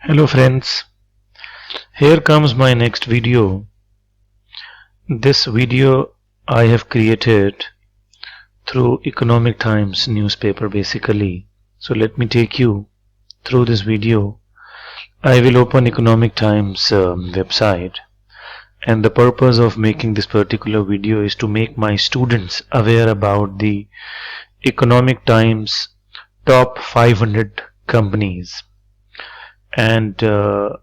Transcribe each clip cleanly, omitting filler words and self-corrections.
Hello friends, here comes my next video. This video I have created through Economic Times newspaper basically. So let me take you through this video. I will open Economic Times website, and the purpose of making this particular video is to make my students aware about the Economic Times top 500 companies, and the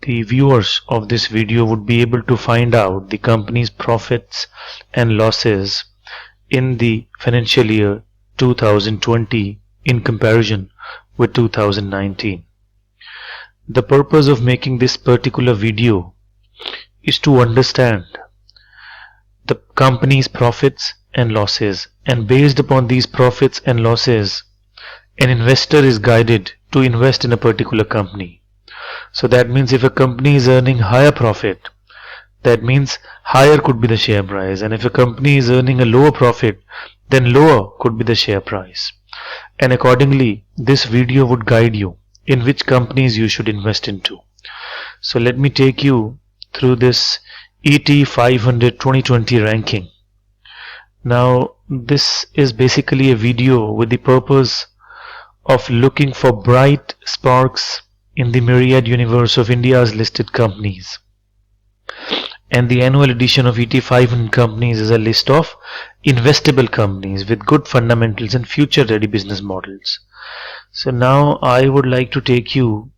viewers of this video would be able to find out the company's profits and losses in the financial year 2020 in comparison with 2019. The purpose of making this particular video is to understand the company's profits and losses, and based upon these profits and losses, an investor is guided to invest in a particular company. So that means if a company is earning higher profit, that means higher could be the share price, and if a company is earning a lower profit, then lower could be the share price. And accordingly, this video would guide you in which companies you should invest into. So let me take you through this ET 500 2020 ranking. Now this is basically a video with the purpose of looking for bright sparks in the myriad universe of India's listed companies. And the annual edition of ET 500 companies is a list of investable companies with good fundamentals and future ready business models. So now I would like to take you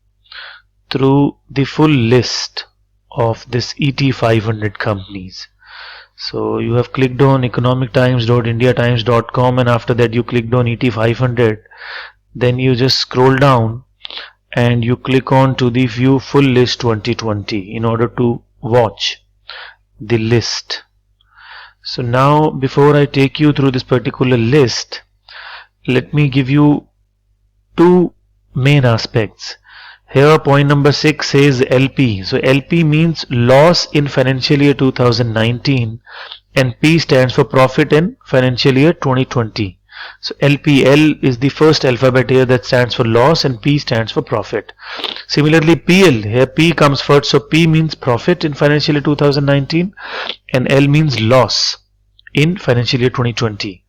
through the full list of this ET 500 companies. So you have clicked on economictimes.indiatimes.com, and after that you clicked on ET 500. Then you just scroll down and you click on to the view full list 2020 in order to watch the list. So now before I take you through this particular list, let me give you two main aspects. Here point number 6 says LP. So LP means loss in financial year 2019, and P stands for profit in financial year 2020. So LPL is the first alphabet here that stands for loss, and P stands for profit. Similarly PL, here P comes first, so P means profit in financial year 2019 and L means loss in financial year 2020.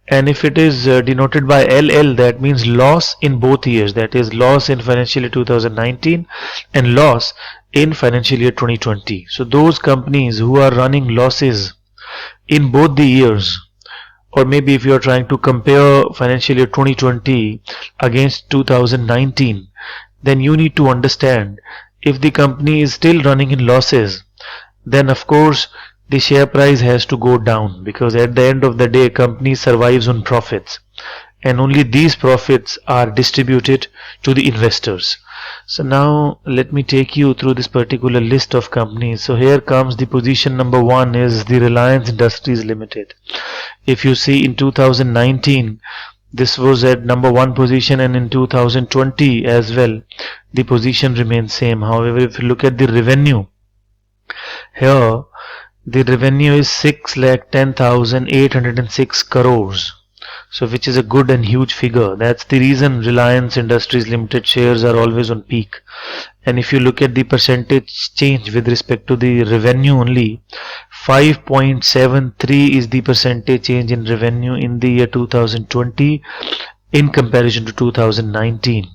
And if it is denoted by LL, that means loss in both years, that is loss in financial year 2019 and loss in financial year 2020. So those companies who are running losses in both the years, or maybe if you are trying to compare financial year 2020 against 2019, then you need to understand if the company is still running in losses, then of course the share price has to go down, because at the end of the day company survives on profits, and only these profits are distributed to the investors. So now let me take you through this particular list of companies. So here comes the position number 1 is the Reliance Industries Limited. If you see in 2019 this was at number 1 position, and in 2020 as well the position remains same. However, if you look at the revenue, here the revenue is 6,10,806 crores. So which is a good and huge figure. That's the reason Reliance Industries Limited shares are always on peak. And if you look at the percentage change with respect to the revenue only, 5.73 is the percentage change in revenue in the year 2020 in comparison to 2019.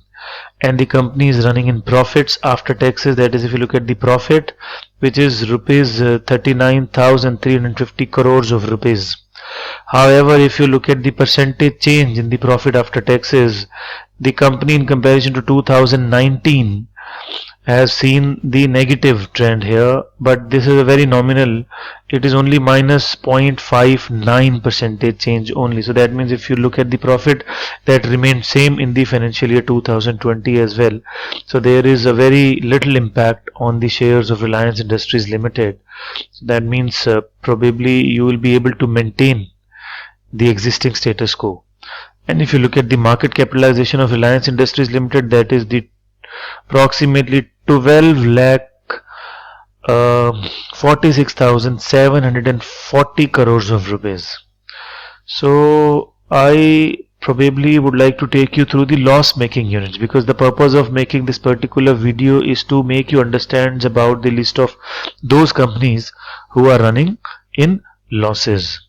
And the company is running in profits after taxes, that is if you look at the profit, which is rupees 39,350 crores of rupees. However, if you look at the percentage change in the profit after taxes, the company in comparison to 2019 has seen the negative trend here, but this is a very nominal. It is only minus 0.59 percentage change only. So that means if you look at the profit, that remained same in the financial year 2020 as well. So there is a very little impact on the shares of Reliance Industries Limited. So that means probably you will be able to maintain the existing status quo. And if you look at the market capitalization of Reliance Industries Limited, that is the approximately 12 lakh 46,740 crores of rupees. So I probably would like to take you through the loss making units, because the purpose of making this particular video is to make you understand about the list of those companies who are running in losses.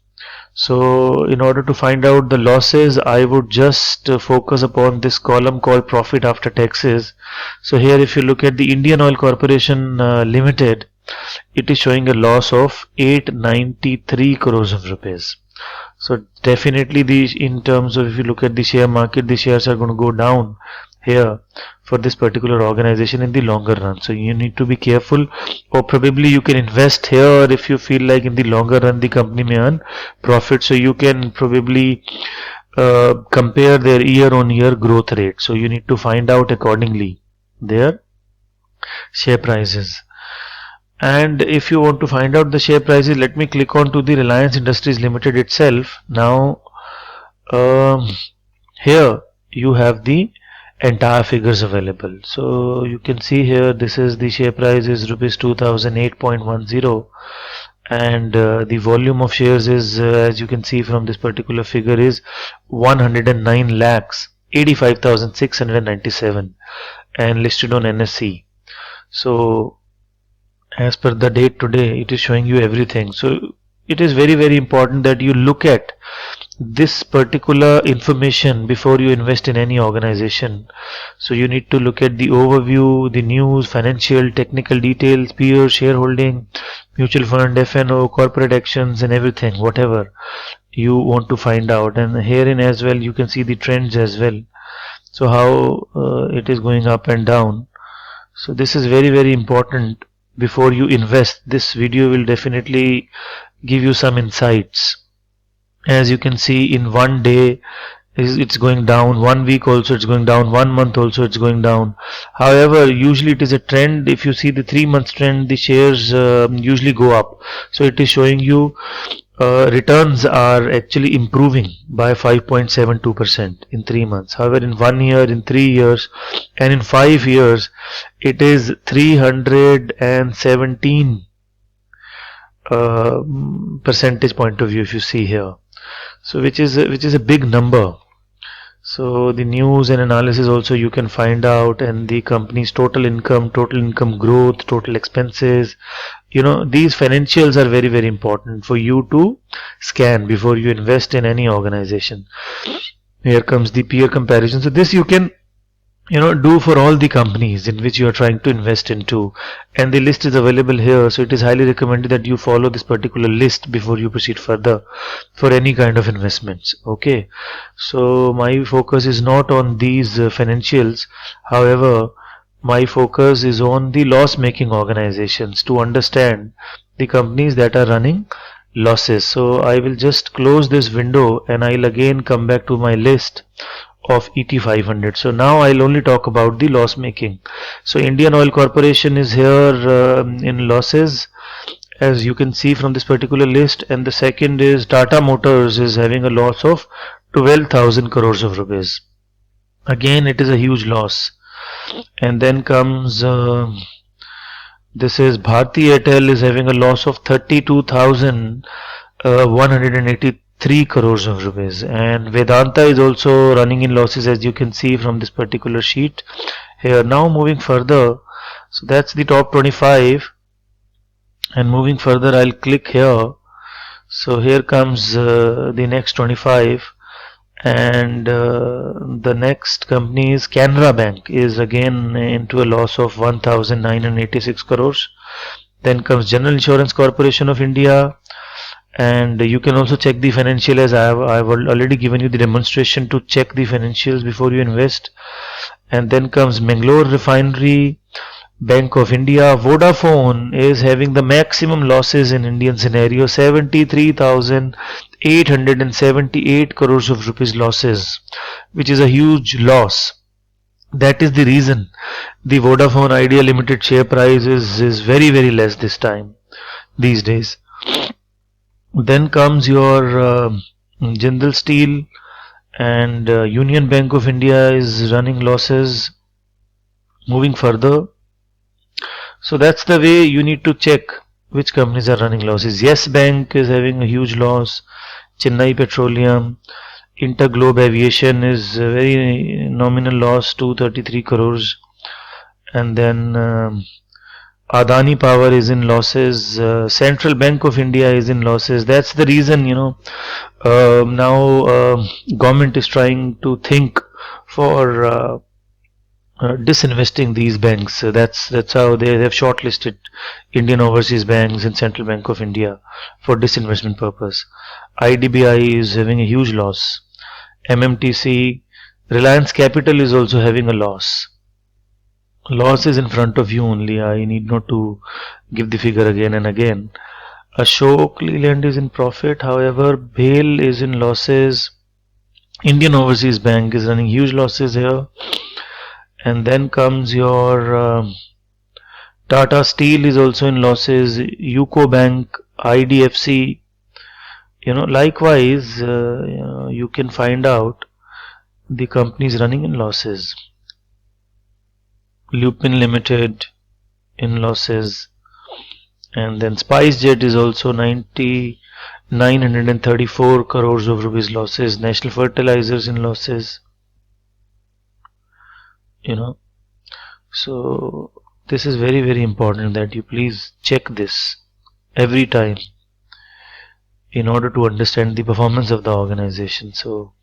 So in order to find out the losses, I would just focus upon this column called profit after taxes. So here if you look at the Indian Oil Corporation Limited, it is showing a loss of 893 crores of rupees. So definitely in terms of, if you look at the share market, the shares are going to go down here for this particular organization in the longer run. So you need to be careful, or probably you can invest here if you feel like in the longer run the company may earn profit. So you can probably compare their year-on-year growth rate. So you need to find out accordingly their share prices. And if you want to find out the share prices, let me click on to the Reliance Industries Limited itself. Now here you have the entire figures available. So you can see here, this is the share price is rupees 2008.10, and the volume of shares is as you can see from this particular figure is 109 lakhs 85,697 and listed on NSE. So as per the date today, it is showing you everything. So it is very important that you look at this particular information before you invest in any organization. So you need to look at the overview, the news, financial, technical details, peers, shareholding, mutual fund, FNO, corporate actions, and everything, whatever you want to find out. And herein as well you can see the trends as well, so how it is going up and down. So this is very important before you invest. This video will definitely give you some insights. As you can see, in one day it's going down, 1 week also it's going down, 1 month also it's going down. However, usually it is a trend. If you see the 3 months trend, the shares usually go up. So it is showing you returns are actually improving by 5.72% in 3 months. However, in 1 year, in 3 years, and in 5 years, it is 317 percentage point of view, if you see here. So which is a big number. So the news and analysis also you can find out, and the company's total income growth, total expenses. You know, these financials are very important for you to scan before you invest in any organization. Here comes the peer comparison. So this you can do for all the companies in which you are trying to invest into, and the list is available here. So it is highly recommended that you follow this particular list before you proceed further for any kind of investments. Okay, so my focus is not on these financials. However, my focus is on the loss making organizations, to understand the companies that are running losses. So I will just close this window and I'll again come back to my list of ET500. So now I'll only talk about the loss making. So Indian Oil Corporation is here in losses, as you can see from this particular list, and the second is Tata Motors is having a loss of 12,000 crores of rupees. Again, it is a huge loss. And then comes this is Bharti Airtel is having a loss of 32,183 crores of rupees, and Vedanta is also running in losses, as you can see from this particular sheet here. Now moving further, so that's the top 25, and moving further I'll click here. So here comes the next 25, and the next company is Canara Bank, is again into a loss of 1,986 crores. Then comes General Insurance Corporation of India, and you can also check the financial, as I've already given you the demonstration to check the financials before you invest. And then comes Mangalore Refinery, Bank of India. Vodafone is having the maximum losses in Indian scenario, 73,878 crores of rupees losses, which is a huge loss. That is the reason the Vodafone Idea Limited share price is very less these days. Then comes your Jindal Steel, and Union Bank of India is running losses. Moving further, so that's the way you need to check which companies are running losses. Yes Bank is having a huge loss, Chennai Petroleum, Interglobe Aviation is a very nominal loss, 233 crores. And then Adani Power is in losses. Central Bank of India is in losses. That's the reason, now government is trying to think for disinvesting these banks. That's how they have shortlisted Indian overseas banks and Central Bank of India for disinvestment purpose. IDBI is having a huge loss. MMTC, Reliance Capital is also having a loss. Loss is in front of you only. I need not to give the figure again and again. Ashok Leyland is in profit. However, BHEL is in losses. Indian Overseas Bank is running huge losses here. And then comes your Tata Steel is also in losses. UCO Bank, IDFC. Likewise, you can find out the companies running in losses. Lupin Limited in losses, and then SpiceJet is also 934 crores of rupees losses. National Fertilizers in losses. So this is very, very important that you please check this every time in order to understand the performance of the organization. So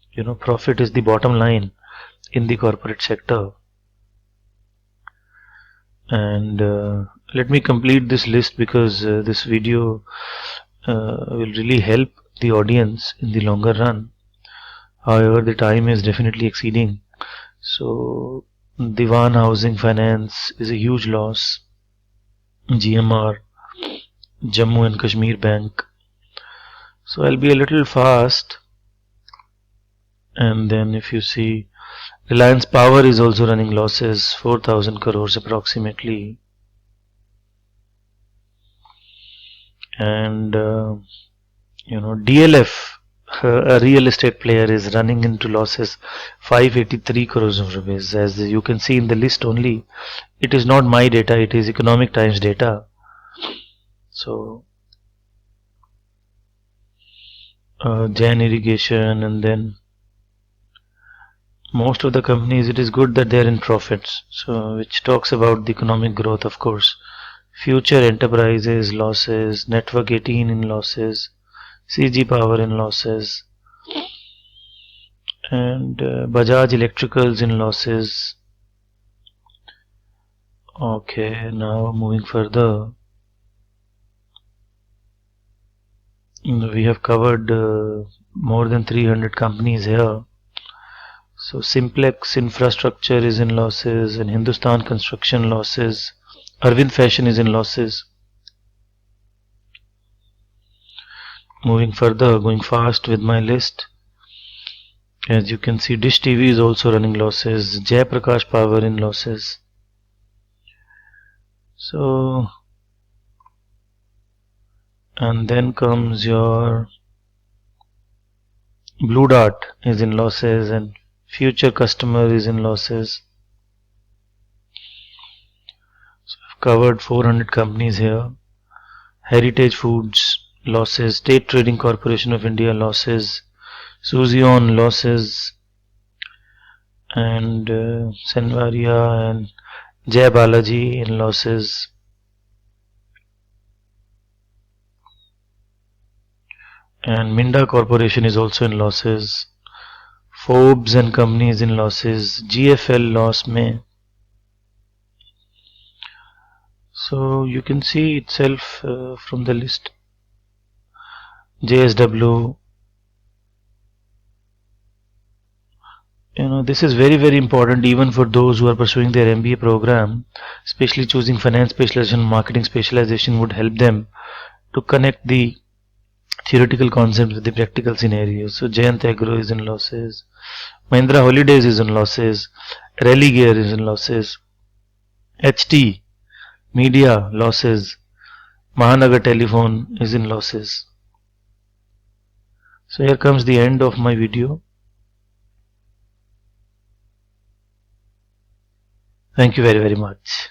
profit is the bottom line in the corporate sector. And let me complete this list, because this video will really help the audience in the longer run. However, the time is definitely exceeding. So Diwan Housing Finance is a huge loss. GMR, Jammu and Kashmir Bank. So I'll be a little fast. And then if you see, Reliance Power is also running losses, 4,000 crores approximately. And DLF, a real estate player, is running into losses, 583 crores of rupees. As you can see in the list only, it is not my data, it is Economic Times data. So Jain Irrigation, and then most of the companies, it is good that they are in profits, so which talks about the economic growth, of course. Future Enterprises losses, Network 18 in losses, CG Power in losses, and Bajaj Electricals in losses. Okay, now moving further, we have covered more than 300 companies here. So Simplex Infrastructure is in losses, and Hindustan Construction losses. Arvind Fashion is in losses. Moving further, going fast with my list. As you can see, Dish TV is also running losses. Jaiprakash Power in losses. So, and then comes your Blue Dart is in losses, and Future Customer is in losses. So I've covered 400 companies here. Heritage Foods losses, State Trading Corporation of India losses, Suzlon losses, and Senvaria and Jai Balaji in losses. And Minda Corporation is also in losses. Forbes and companies in losses. GFL loss mein. So you can see itself from the list. JSW. This is very, very important even for those who are pursuing their MBA program. Especially choosing finance specialization, marketing specialization would help them to connect the theoretical concepts with the practical scenarios. So Jayant Agro is in losses. Mahindra Holidays is in losses. Religare is in losses. HT Media losses. Mahanagar Telephone is in losses. So here comes the end of my video. Thank you very, very much.